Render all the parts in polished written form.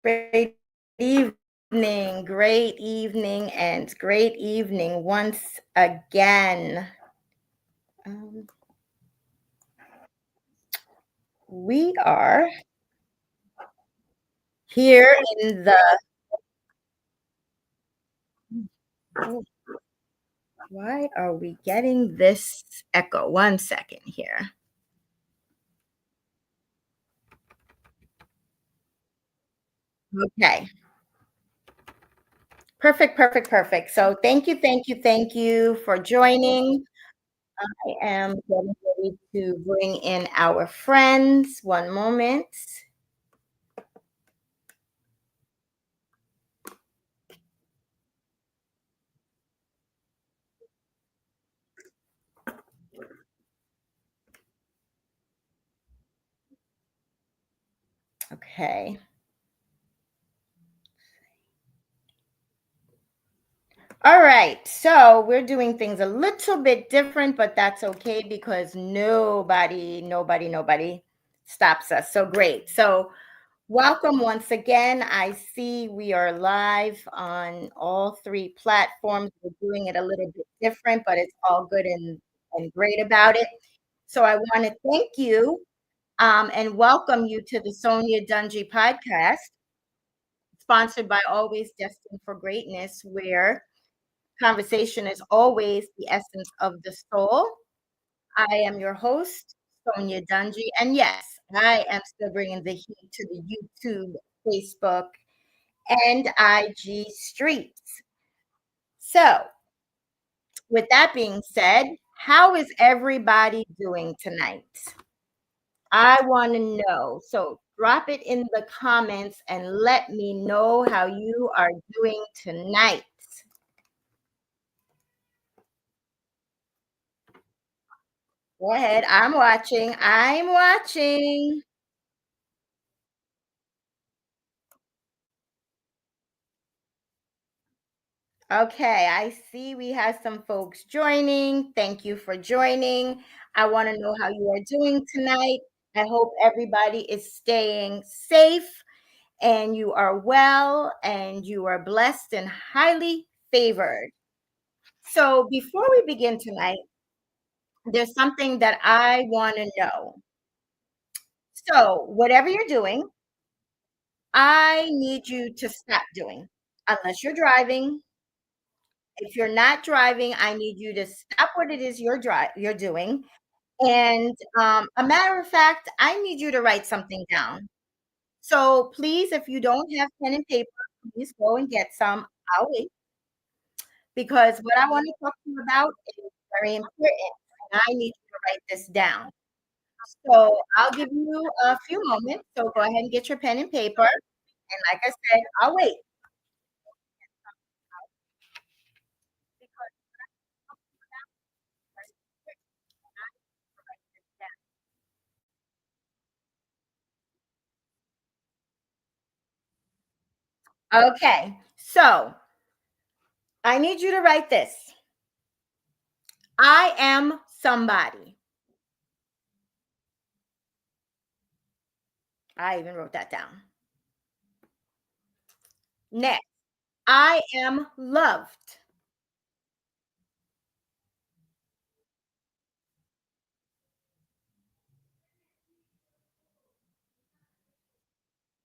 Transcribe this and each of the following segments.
Great evening, and great evening once again. Um, we are here in the. Oh, why are we getting this echo? One second here. Okay. Perfect, perfect, perfect. So thank you for joining. I am getting ready to bring in our friends. One moment. Okay. All right. So we're doing things a little bit different, but that's okay because nobody stops us. So great. So welcome once again. I see we are live on all three platforms. We're doing it a little bit different, but it's all good and great about it. So I want to thank you and welcome you to the Sonya Dungee podcast, sponsored by Always Destined for Greatness, where conversation is always the essence of the soul. I am your host, Sonya Dungee. And yes, I am still bringing the heat to the YouTube, Facebook, and IG streets. So, with that being said, how is everybody doing tonight? I want to know. So, drop it in the comments and let me know how you are doing tonight. Go ahead. I'm watching. I'm watching. Okay, I see we have some folks joining. Thank you for joining. I want to know how you are doing tonight. I hope everybody is staying safe and you are well and you are blessed and highly favored. So, before we begin tonight, there's something that I want to know. So, whatever you're doing, I need you to stop doing. Unless you're driving, if you're not driving, I need you to stop what it is you're doing. And a matter of fact, I need you to write something down. So please, if you don't have pen and paper, please go and get some. I'll wait because what I want to talk to you about is very important, and I need you to write this down. So I'll give you a few moments. So go ahead and get your pen and paper. And like I said, I'll wait. Okay, so I need you to write this. I am somebody. I even wrote that down. Next, I am loved.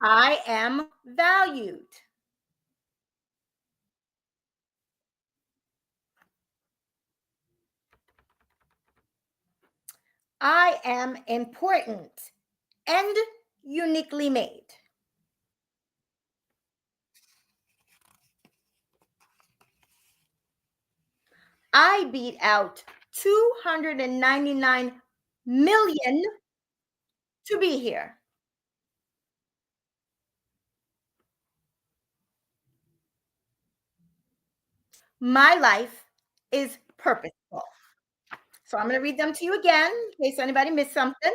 I am valued. I am important and uniquely made. I beat out 299 million to be here. My life is purposeful. So I'm going to read them to you again in case anybody missed something.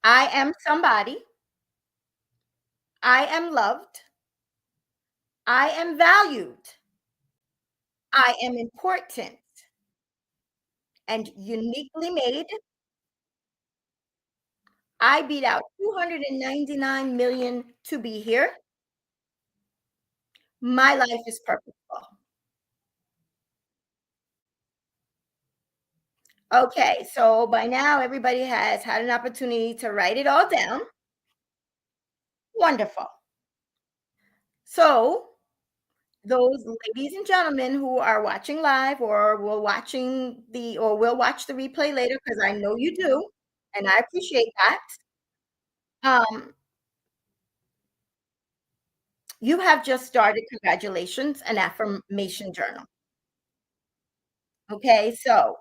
I am somebody. I am loved. I am valued. I am important and uniquely made. I beat out 299 million to be here. My life is purposeful. Okay, so by now everybody has had an opportunity to write it all down. Wonderful. So, those ladies and gentlemen who are watching live or will watch the replay later because I know you do, and I appreciate that. Um, you have just started, congratulations, an affirmation journal. Okay, so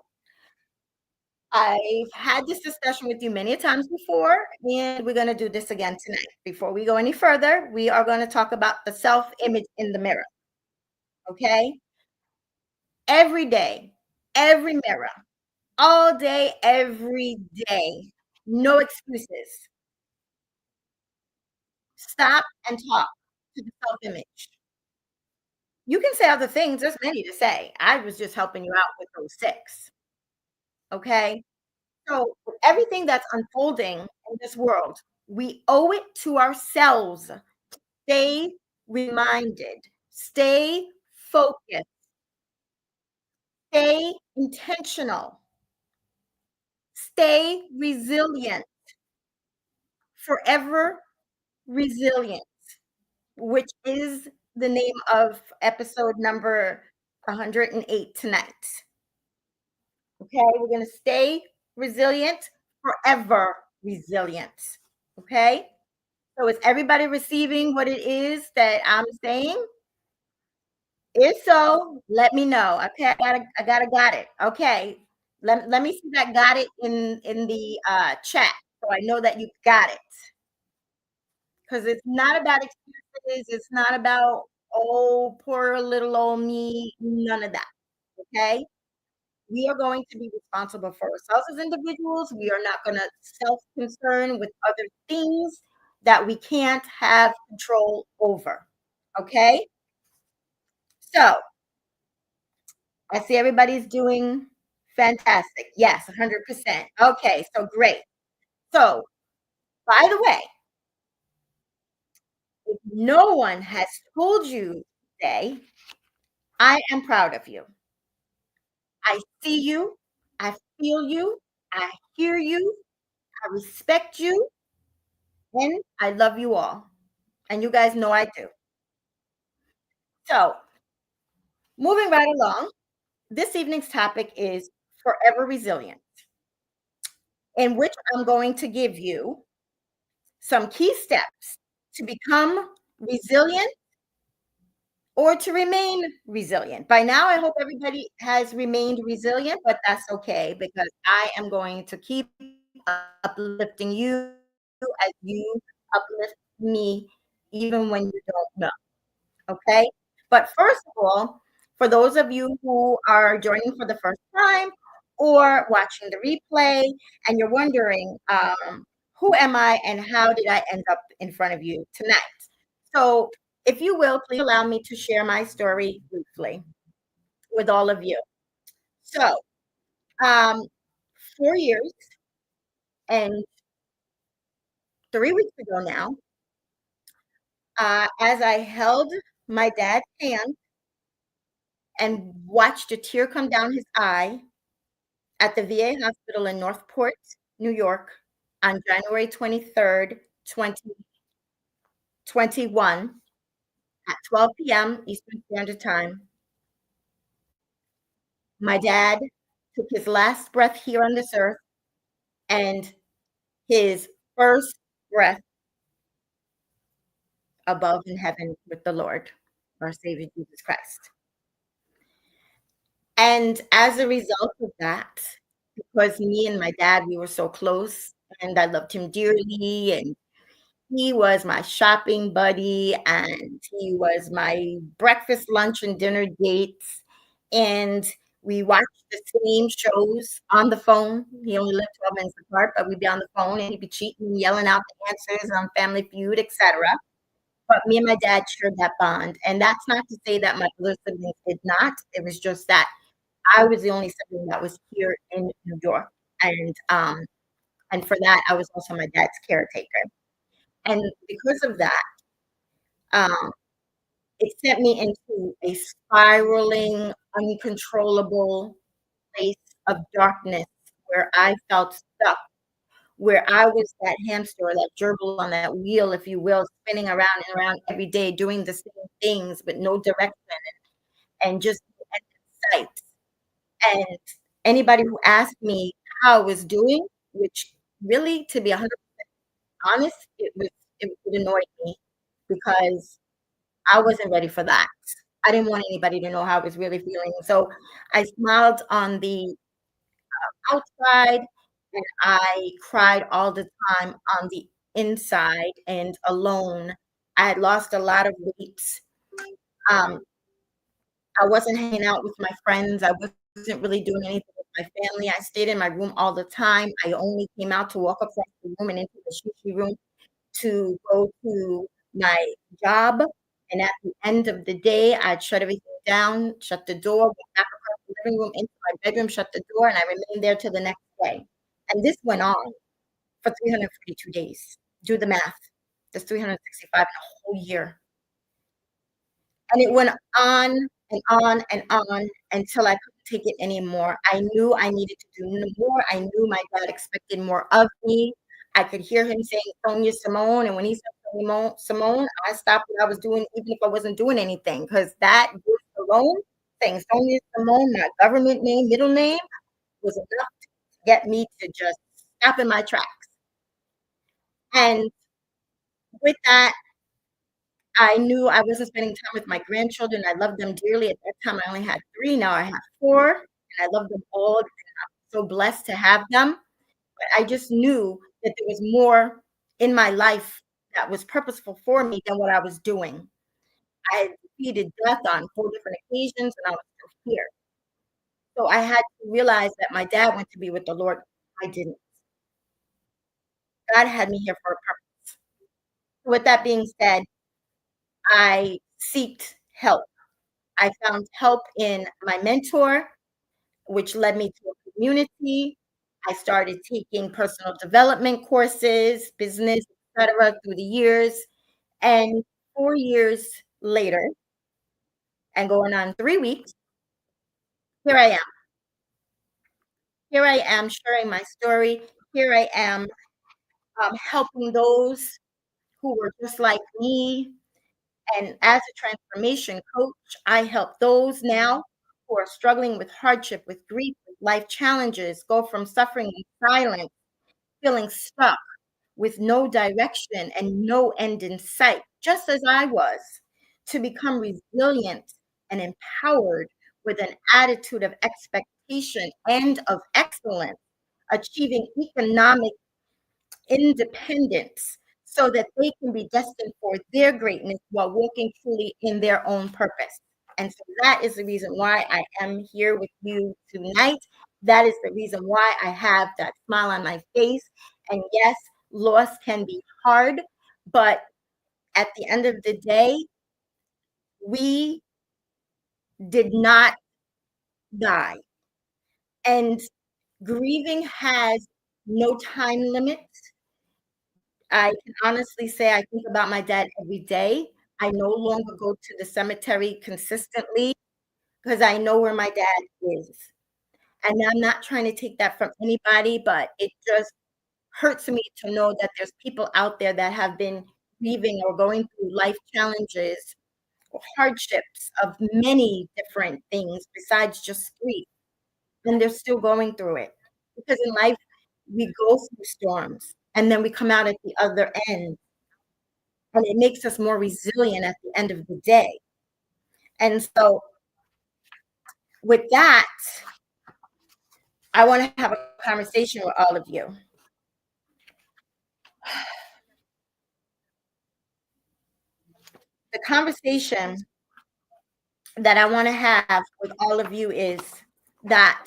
I've had this discussion with you many times before, and we're going to do this again tonight. Before we go any further, we are going to talk about the self image in the mirror. Okay, every day, every mirror, all day, every day. No excuses. Stop and talk to the self image. You can say other things, there's many to say. I was just helping you out with those six. Okay. So, with everything that's unfolding in this world, we owe it to ourselves. Stay reminded, stay focused, stay intentional, stay resilient, forever resilient, which is the name of episode number 108 tonight. Okay, we're going to stay resilient, forever resilient. Okay, so is everybody receiving what it is that I'm saying? If so, let me know. Okay, got it. Okay, let me see that got it in the chat, so I know that you got it. Because it's not about excuses. It's not about oh poor little old me. None of that. Okay, we are going to be responsible for ourselves as individuals. We are not going to self concern with other things that we can't have control over. Okay, so I see everybody's doing fantastic. Yes, 100%. Okay, so great. So, by the way, if no one has told you today, I am proud of you. I see you, I feel you, I hear you, I respect you, and I love you all. And you guys know I do. So, moving right along, this evening's topic is forever resilient, in which I'm going to give you some key steps to become resilient or to remain resilient. By now, I hope everybody has remained resilient, but that's okay because I am going to keep uplifting you as you uplift me, even when you don't know. Okay. But first of all, for those of you who are joining for the first time or watching the replay and you're wondering, who am I and how did I end up in front of you tonight? So, if you will, please allow me to share my story briefly with all of you. So, um, 4 years and 3 weeks ago now, as I held my dad's hand and watched a tear come down his eye at the VA hospital in Northport, New York, on January 23rd, 2021 at 12 p.m. Eastern Standard Time. My dad took his last breath here on this earth and his first breath above in heaven with the Lord, our Savior Jesus Christ. And as a result of that, because me and my dad, we were so close and I loved him dearly, and he was my shopping buddy, and he was my breakfast, lunch, and dinner dates, and we watched the same shows on the phone. He only lived 12 minutes apart, but we'd be on the phone, and he'd be cheating and yelling out the answers on Family Feud, etcetera. But me and my dad shared that bond, and that's not to say that my other siblings did not. It was just that I was the only sibling that was here in New York, and, And for that, I was also my dad's caretaker. And because of that, um, it sent me into a spiraling, uncontrollable place of darkness where I felt stuck, where I was that hamster or that gerbil on that wheel, if you will, spinning around and around every day, doing the same things with no direction and just no end in sight. And anybody who asked me how I was doing, which really, to be 100% honest, it annoyed me because I wasn't ready for that. I didn't want anybody to know how I was really feeling. So I smiled on the outside and I cried all the time on the inside and alone. I had lost a lot of weight. Um, I wasn't hanging out with my friends. I wasn't really doing anything with my family. I stayed in my room all the time. I only came out to walk across the room and into the sushi room to go to my job. And at the end of the day, I'd shut everything down, shut the door, went back across the living room into my bedroom, shut the door, and I remained there till the next day. And this went on for 342 days. Do the math. That's 365 in a whole year. And it went on and on and on until I couldn't take it anymore. I knew I needed to do more. I knew my dad expected more of me. I could hear him saying Sonya Simone, and when he said Simone, I stopped what I was doing, even if I wasn't doing anything, because that voice alone, saying Sonya Simone, my government name, middle name, was enough to get me to just stop in my tracks. And with that, I knew I wasn't spending time with my grandchildren. I loved them dearly. At that time, I only had 3, now I have 4, and I love them all, and I'm so blessed to have them, but I just knew that there was more in my life that was purposeful for me than what I was doing. I had defeated death on 4 different occasions, and I was still here. So I had to realize that my dad went to be with the Lord. I didn't. God had me here for a purpose. So with that being said, I sought help. I found help in my mentor, which led me to a community. I started taking personal development courses, business, etc., through the years. And 4 years later, and going on 3 weeks, here I am. Here I am sharing my story. Here I am helping those who were just like me. And as a transformation coach, I help those now who are struggling with hardship, with grief, with life challenges, go from suffering in silence, feeling stuck with no direction and no end in sight, just as I was, to become resilient and empowered with an attitude of expectation and of excellence, achieving economic independence so that they can be destined for their greatness while walking truly in their own purpose. And so that is the reason why I am here with you tonight. That is the reason why I have that smile on my face. And yes, loss can be hard, but at the end of the day, we did not die. And grieving has no time limit. I can honestly say I think about my dad every day. I no longer go to the cemetery consistently because I know where my dad is. And I'm not trying to take that from anybody, but it just hurts me to know that there's people out there that have been grieving or going through life challenges or hardships of many different things besides just grief, and they're still going through it. Because in life, we go through storms, and then we come out at the other end, and it makes us more resilient at the end of the day. And so with that, I want to have a conversation with all of you. The conversation that I want to have with all of you is that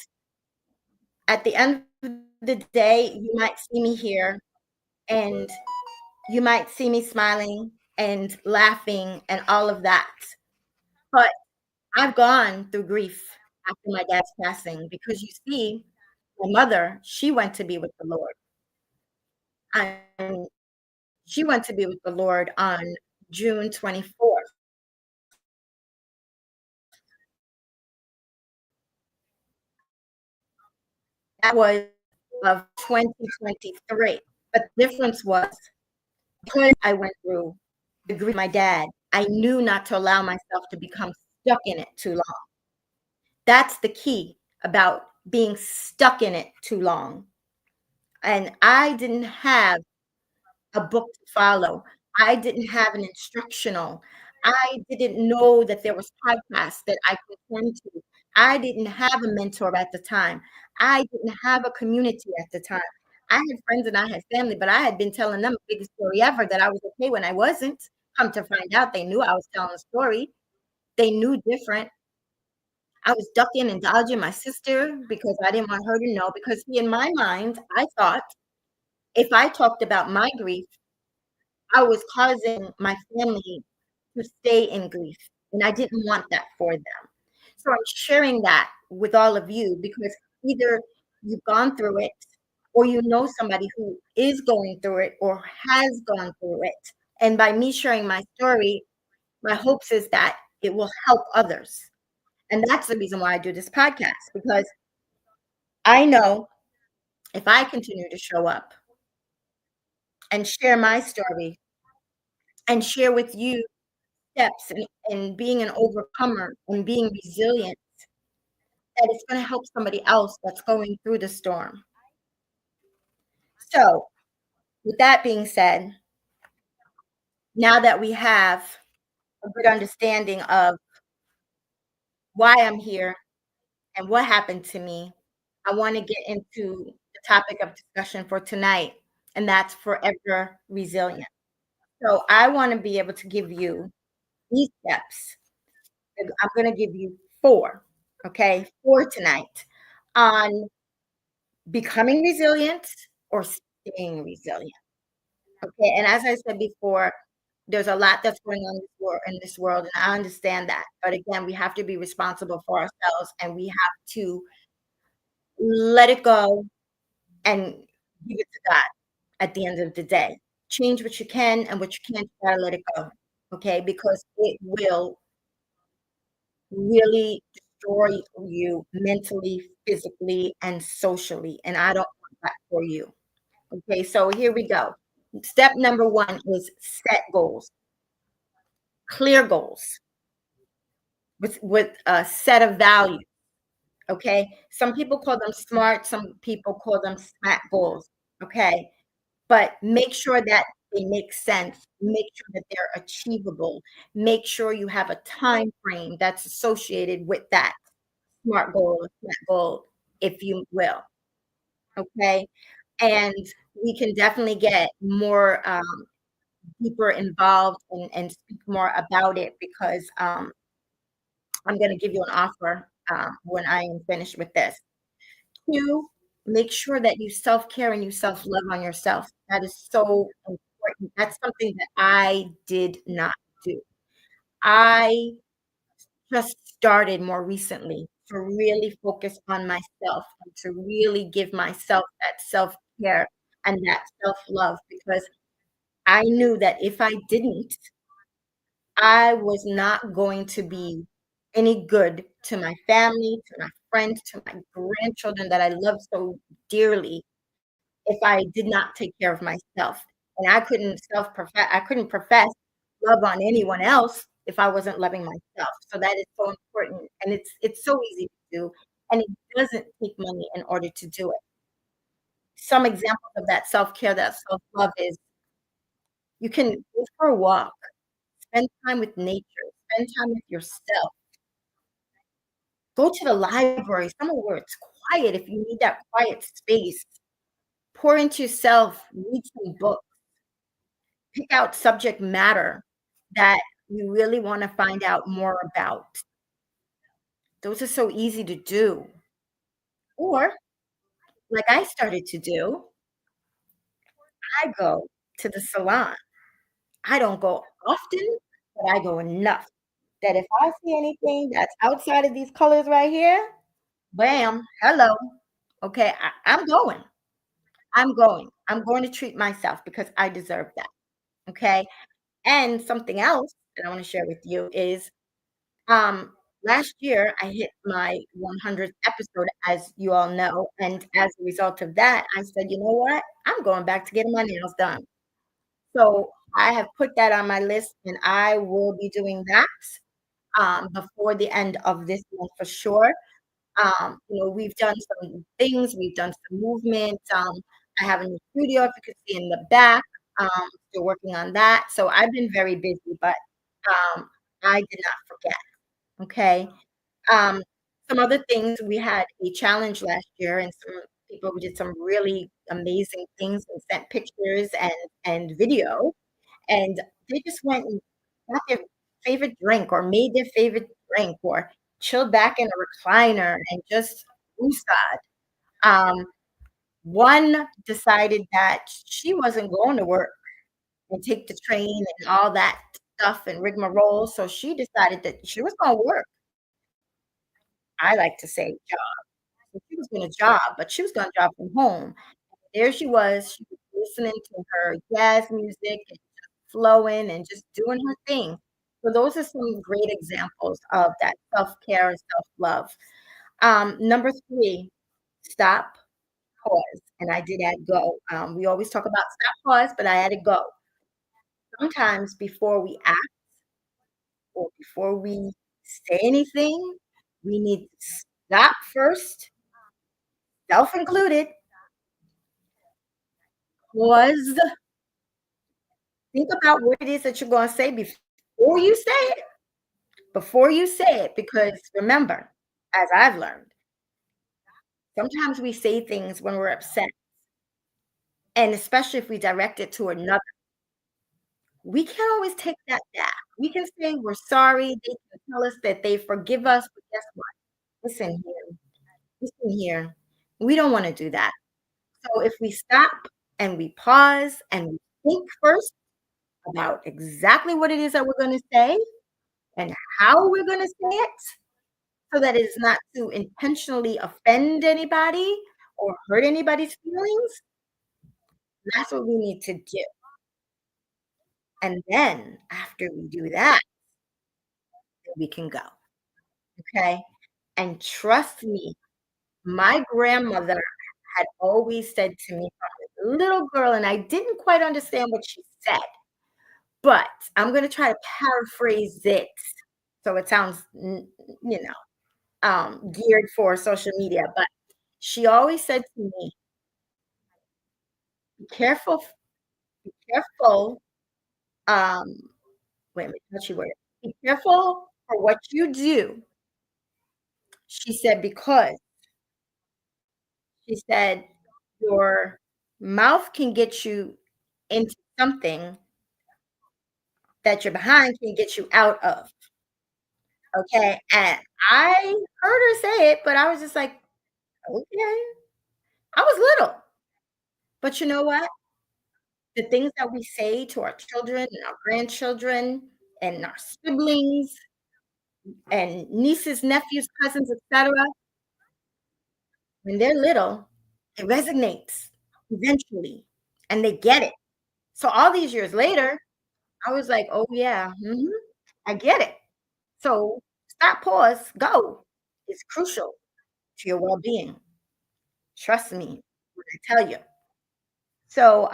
at the end of the day, you might see me here and you might see me smiling and laughing and all of that. But I've gone through grief after my dad's passing because you see, my mother, she went to be with the Lord. And she went to be with the Lord on June 24th. That was of 2023. But the difference was because I went through the grief of my dad, I knew not to allow myself to become stuck in it too long. That's the key about being stuck in it too long. And I didn't have a book to follow. I didn't have an instructional. I didn't know that there was podcasts that I could turn to. I didn't have a mentor at the time. I didn't have a community at the time. I had friends and I had family, but I had been telling them the biggest story ever that I was okay when I wasn't. Come to find out, they knew I was telling a story. They knew different. I was ducking and dodging my sister because I didn't want her to know. Because see, in my mind, I thought if I talked about my grief, I was causing my family to stay in grief, and I didn't want that for them. So I'm sharing that with all of you because either you've gone through it or you know somebody who is going through it or has gone through it. And by me sharing my story, my hopes is that it will help others. And that's the reason why I do this podcast because I know if I continue to show up and share my story and share with you steps and being an overcomer and being resilient, that it's going to help somebody else that's going through the storm. So, with that being said, now that we have a good understanding of why I'm here and what happened to me, I want to get into the topic of discussion for tonight, and that's forever resilient. So, I want to be able to give you these steps. I'm going to give you four, okay, four tonight on becoming resilient or staying resilient. Okay, and as I said before, there's a lot that's going on in this world, and I understand that. But again, we have to be responsible for ourselves, and we have to let it go and give it to God at the end of the day. Change what you can, and what you can't, you gotta let it go. Okay, because it will really destroy you mentally, physically, and socially. And I don't want that for you. Okay, so here we go. Step number one is set goals, clear goals with a set of values. Okay, some people call them smart, some people call them SMART goals. Okay, but make sure that they make sense. Make sure that they're achievable. Make sure you have a time frame that's associated with that SMART goal, or SMART goal, if you will. Okay, and we can definitely get more deeper involved and speak more about it because I'm going to give you an offer when I am finished with this. Two, make sure that you self care and you self love on yourself. That is so important. That's something that I did not do. I just started more recently to really focus on myself and to really give myself that self care and that self love because I knew that if I didn't, I was not going to be any good to my family, to my friends, to my grandchildren that I love so dearly if I did not take care of myself. And I couldn't profess love on anyone else if I wasn't loving myself. So that is so important and it's so easy to do and it doesn't take money in order to do it. Some examples of that self-care, that self-love is you can go for a walk, spend time with nature, spend time with yourself. Go to the library, somewhere where it's quiet if you need that quiet space. Pour into yourself, read some books, pick out subject matter that you really wanna find out more about. Those are so easy to do. Or, like I started to do, I go to the salon. I don't go often, but I go enough that if I see anything that's outside of these colors right here, bam, hello. Okay, I'm going. I'm going to treat myself because I deserve that, okay? And something else that I wanna share with you is, um, last year, I hit my 100th episode, as you all know, and as a result of that, I said, "You know what? I'm going back to getting my nails done." So, I have put that on my list, and I will be doing that, before the end of this month for sure. We've done some things, we've done some movement. I have a new studio, if you could see in the back. Still working on that. So I've been very busy, but um, I did not forget. Okay. Um, some other things, we had a challenge last year, and some people did some really amazing things and sent pictures and video, and they just went and got their favorite drink or made their favorite drink or chilled back in a recliner and just woosah. Um, one decided that she wasn't going to work and take the train and all that stuff and rigmarole, so she decided that she was gonna work. I like to say job. So she was gonna job, but she was gonna job from home. There she was listening to her jazz music and just flowing and just doing her thing. So those are some great examples of that self-care and self-love. Number 3, stop, pause, and I did add go. We always talk about stop, pause, but I added go. Sometimes before we act or before we say anything, we need to stop first, self included, pause, think about what it is that you're gonna say before you say it. Before you say it, because remember, as I've learned, sometimes we say things when we're upset, and especially if we direct it to another, we can't always take that back. We can say we're sorry, they can tell us that they forgive us, but guess what? Listen here, listen here. We don't wanna do that. So if we stop and we pause and we think first about exactly what it is that we're gonna say and how we're gonna say it, so that it is not to intentionally offend anybody or hurt anybody's feelings, that's what we need to do. And then after we do that, then we can go, okay? And trust me, my grandmother had always said to me from a little girl, and I didn't quite understand what she said, but I'm gonna try to paraphrase it so it sounds, geared for social media, but she always said to me, "Be careful, be careful." Um, wait a minute, how'd she word it? "Be careful for what you do." She said, "Because," she said, "your mouth can get you into something that your behind can get you out of." Okay, and I heard her say it, but I was just like, "Okay." I was little, but you know what? The things that we say to our children and our grandchildren and our siblings and nieces, nephews, cousins, etcetera, when they're little, it resonates eventually, and they get it. So all these years later, I was like, "Oh, yeah, mhm, I get it." So stop, pause, go is crucial to your well-being. Trust me when I tell you. So,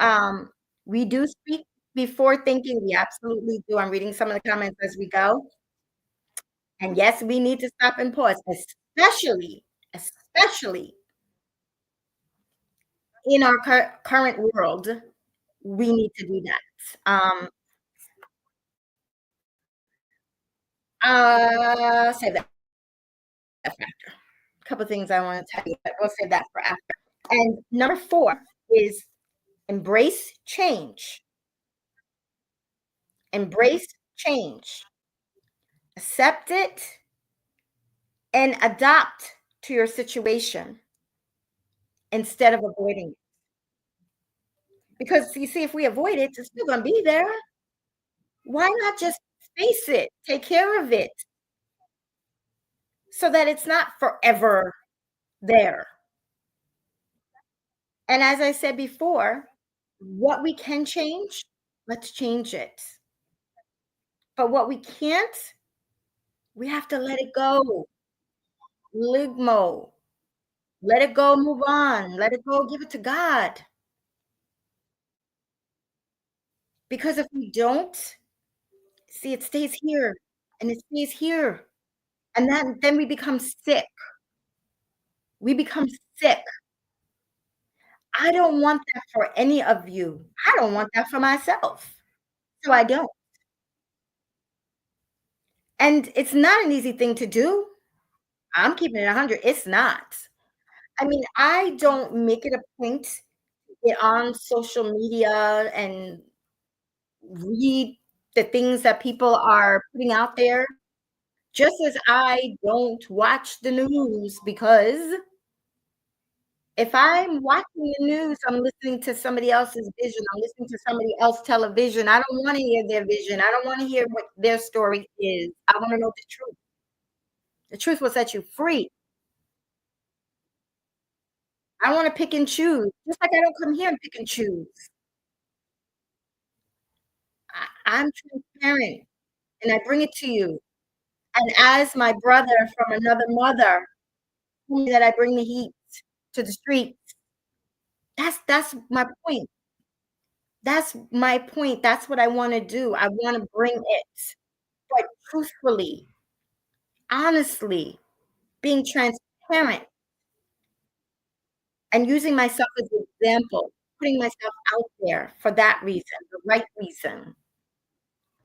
we do speak before thinking, we absolutely do. I'm reading some of the comments as we go. And yes, we need to stop and pause, especially in our current world, we need to do that. Save that for after. A couple things I wanna tell you, but we'll save that for after. And number 4 is embrace change. Embrace change. Accept it and adapt to your situation instead of avoiding it. Because you see, if we avoid it, it's still gonna be there. Why not just face it, take care of it so that it's not forever there? And as I said before, what we can change, let's change it. But what we can't, we have to let it go. Ligmo. Let it go, move on. Let it go, give it to God. Because if we don't, see, it stays here and it stays here. And then we become sick. We become sick. I don't want that for any of you. I don't want that for myself. So I don't. And it's not an easy thing to do. I'm keeping it 100. It's not. I mean, I don't make it a point to get on social media and read the things that people are putting out there, just as I don't watch the news because if I'm watching the news, I'm listening to somebody else's vision. I'm listening to somebody else's television. I don't wanna hear their vision. I don't wanna hear what their story is. I wanna know the truth. The truth will set you free. I wanna pick and choose, just like I don't come here and pick and choose. I'm transparent, and I bring it to you. And as my brother from another mother told me that I bring the heat to the streets, that's my point. That's my point. That's what I wanna do. I wanna bring it, but truthfully, honestly, being transparent and using myself as an example, putting myself out there for that reason, the right reason.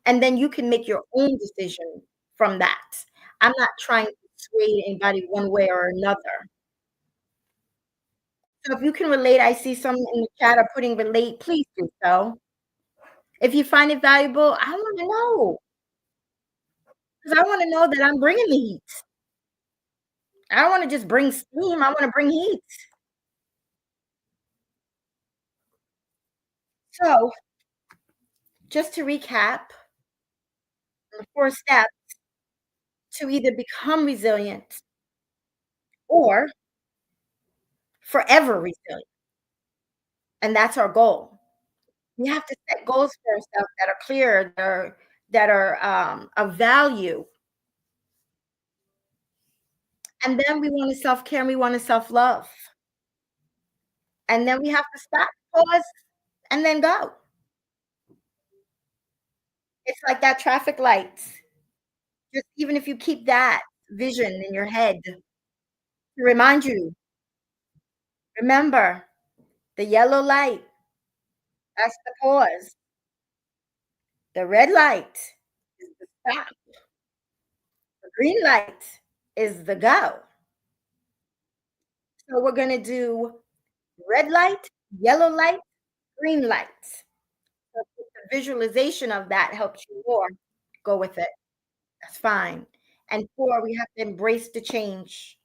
And then you can make your own decision from that. I'm not trying to sway anybody one way or another. So if you can relate, I see some in the chat are putting relate, please do so. If you find it valuable, I wanna know, because I wanna know that I'm bringing the heat. I don't wanna just bring steam, I wanna bring heat. So, just to recap, the 4 steps to either become resilient or forever resilient, and that's our goal. We have to set goals for ourselves that are clear, that are of value, and then we wanna self-care and we wanna self-love, and then we have to stop, pause, and then go. It's like that traffic light. Just even if you keep that vision in your head to remind you, remember, the yellow light, that's the pause. The red light is the stop. The green light is the go. So we're gonna do red light, yellow light, green light. So if the visualization of that helps you more, go with it. That's fine. And 4, we have to embrace the change.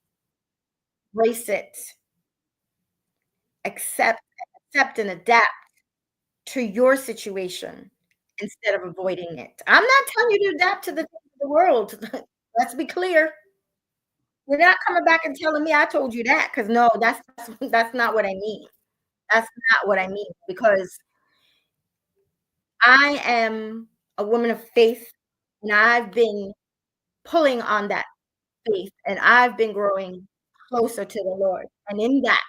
Embrace it. Accept accept and adapt to your situation instead of avoiding it. I'm not telling you to adapt to the things of the world. Let's be clear. You're not coming back and telling me I told you that, because no, that's not what I mean. That's not what I mean, because I am a woman of faith, and I've been pulling on that faith, and I've been growing closer to the Lord, and in that,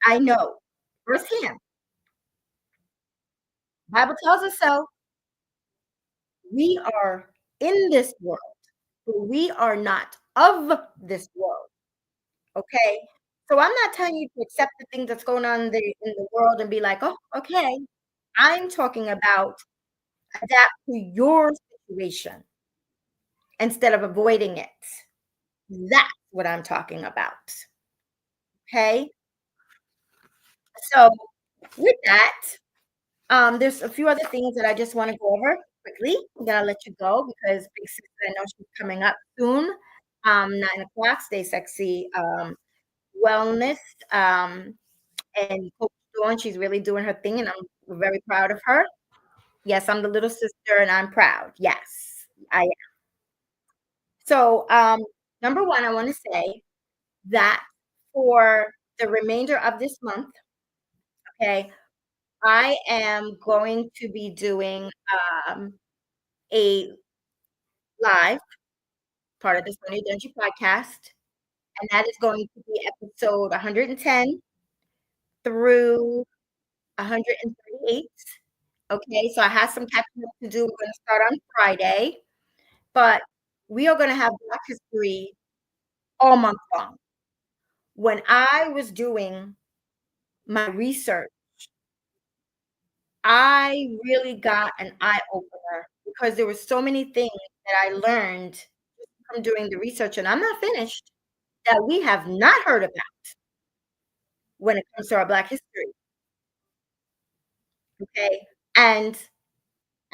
I know firsthand, Bible tells us so, we are in this world, but we are not of this world, okay? So I'm not telling you to accept the things that's going on in the world and be like, "Oh, okay." I'm talking about adapt to your situation instead of avoiding it. That's what I'm talking about, okay? So, with that, there's a few other things that I just wanna go over quickly, then I'll let you go because big sister, I know she's coming up soon, 9 o'clock. Stay Sexy, Wellness, and Coach Dawn, she's really doing her thing, and I'm very proud of her. Yes, I'm the little sister, and I'm proud. Yes, I am. So, number 1, I wanna say that for the remainder of this month, Okay. I am going to be doing a live part of the Sonya Dungee podcast, and that is going to be episode 110 through 138. Okay, so I have some catching up to do. We're going to start on Friday, but we are going to have Black History all month long. When I was doing my research, I really got an eye opener because there were so many things that I learned from doing the research, and I'm not finished, that we have not heard about when it comes to our Black history, okay? And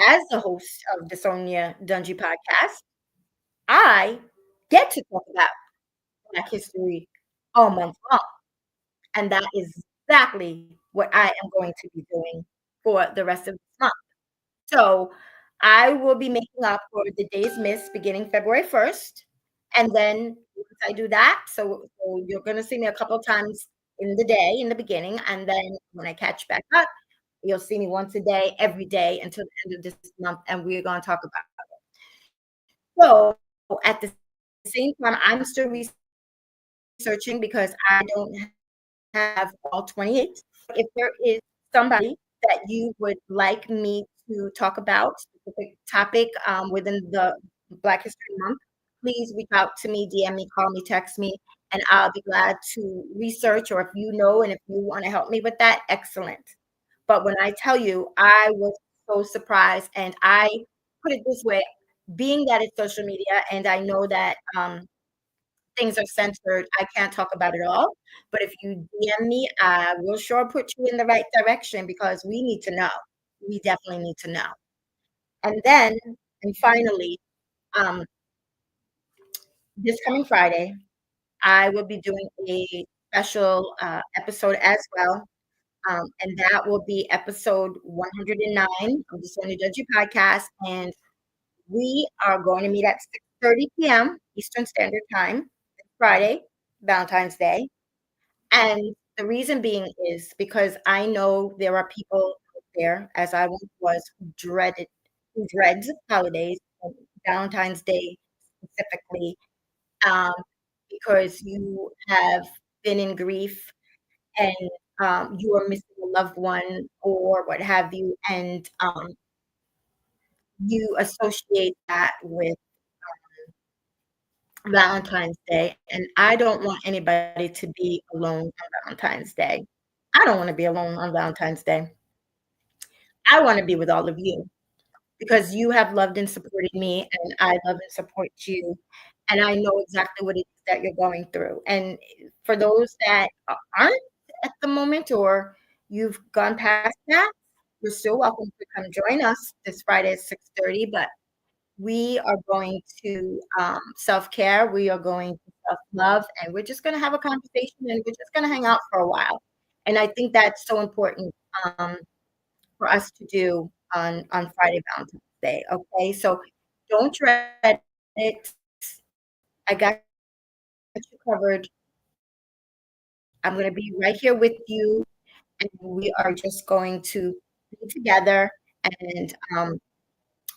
as the host of the Sonya Dungee podcast, I get to talk about Black history all month long, and that is exactly what I am going to be doing for the rest of this month. So, I will be making up for the days missed beginning February 1st, and then once I do that, so you're gonna see me a couple times in the day, in the beginning, and then when I catch back up, you'll see me once a day, every day until the end of this month, and we're gonna talk about it. So, at the same time, I'm still researching because I don't have all 28. If there is somebody that you would like me to talk about, specific topic within the Black History Month, please reach out to me, DM me, call me, text me, and I'll be glad to research. Or if you know and if you want to help me with that, excellent. But when I tell you, I was so surprised, and I put it this way, being that it's social media, and I know that things are censored, I can't talk about it all. But if you DM me, I will sure put you in the right direction because we need to know. We definitely need to know. And then, and finally, um, this coming Friday, I will be doing a special episode as well. And that will be episode 109 of the Sonya Dungee podcast. And we are going to meet at 6:30 p.m. Eastern Standard Time this Friday, Valentine's Day. And the reason being is because I know there are people out there, as I once was, who dreads holidays, Valentine's Day specifically, um, because you have been in grief and you are missing a loved one or what have you, and you associate that with Valentine's Day. And I don't want anybody to be alone on Valentine's Day. I don't want to be alone on Valentine's Day. I want to be with all of you because you have loved and supported me, and I love and support you. And I know exactly what it is that you're going through. And for those that aren't at the moment or you've gone past that, you're still welcome to come join us this Friday at 6:30. But we are going to self-care. We are going to self-love, and we're just going to have a conversation, and we're just going to hang out for a while. And I think that's so important um, for us to do on Friday, Valentine's Day. Okay, so don't dread it. I got you covered. I'm going to be right here with you, and we are just going to be together, and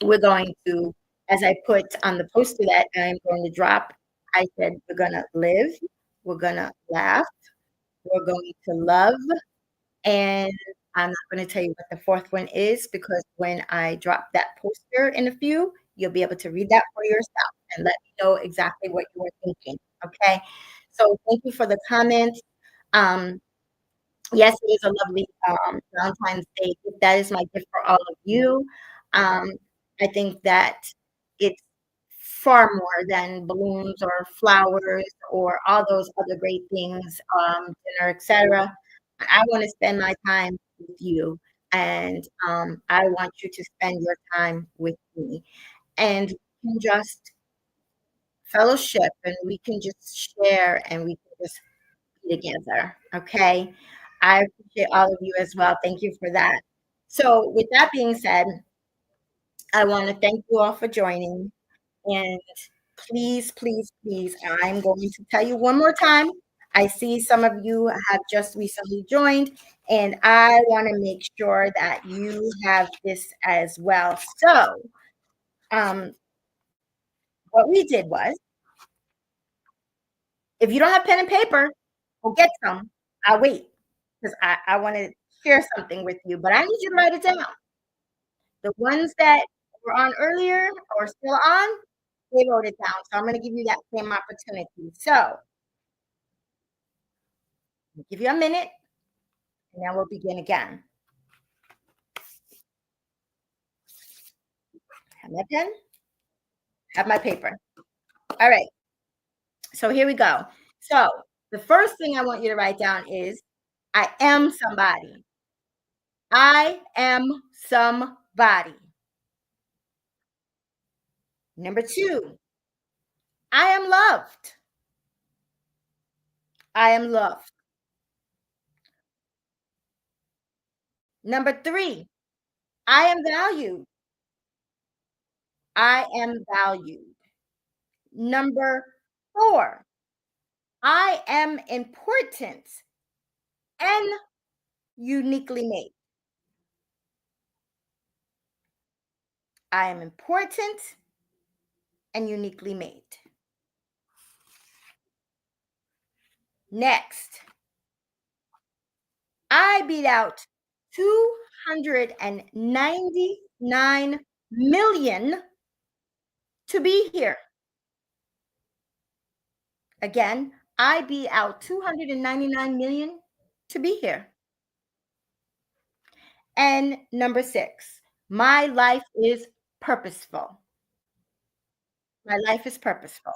we're going to, as I put on the poster that I'm going to drop, I said, we're going to live, we're going to laugh, we're going to love, and I'm not going to tell you what the fourth one is because when I drop that poster in a few, you'll be able to read that for yourself and let me know exactly what you were thinking. Okay. So thank you for the comments. Um, yes, it is a lovely Valentine's Day gift. That is my gift for all of you. Um, I think that it's far more than balloons or flowers or all those other great things, dinner, etc. I want to spend my time with you, and I want you to spend your time with me, and we can just fellowship, and we can just share, and we can just be together. Okay, I appreciate all of you as well. Thank you for that. So, with that being said, I want to thank you all for joining, and please, please, please, I'm going to tell you one more time I see some of you have just recently joined, and I want to make sure that you have this as well. So, um, what we did was, if you don't have pen and paper, go get some. I'll wait because I want to share something with you, but I need you to write it down. The ones that were on earlier or still on, they wrote it down. So I'm going to give you that same opportunity. So I'll give you a minute and then we'll begin again. Have my pen, have my paper. All right. So here we go. So the first thing I want you to write down is I am somebody. I am somebody. Number two, I am loved. I am loved. Number three, I am valued. I am valued. Number four, I am important and uniquely made. I am important and uniquely made. Next, I beat out 299 million to be here. Again, I beat out 299 million to be here. And number six, my life is purposeful. My life is purposeful.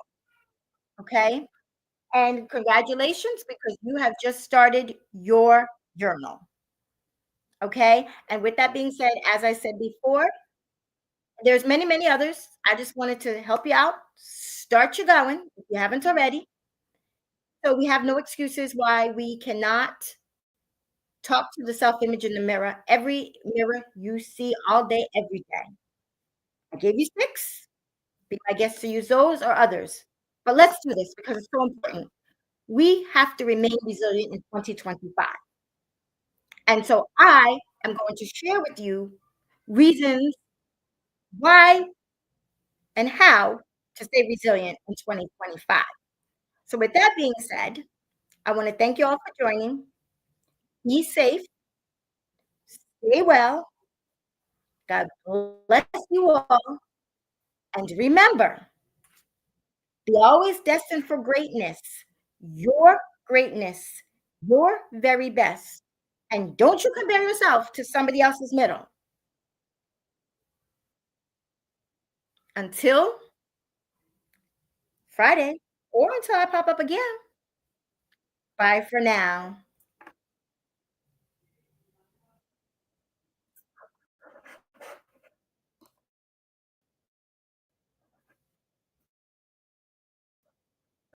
Okay. And congratulations because you have just started your journal. Okay. And with that being said, as I said before, there's many, many others. I just wanted to help you out, start you going if you haven't already. So we have no excuses why we cannot talk to the self image in the mirror. Every mirror you see all day, every day. I gave you six. Be my guest to use those or others. But let's do this because it's so important. We have to remain resilient in 2025. And so I am going to share with you reasons why and how to stay resilient in 2025. So, with that being said, I want to thank you all for joining. Be safe, stay well. God bless you all. And remember, be always destined for greatness, your greatness, your very best. And don't you compare yourself to somebody else's middle. Until Friday or until I pop up again. Bye for now.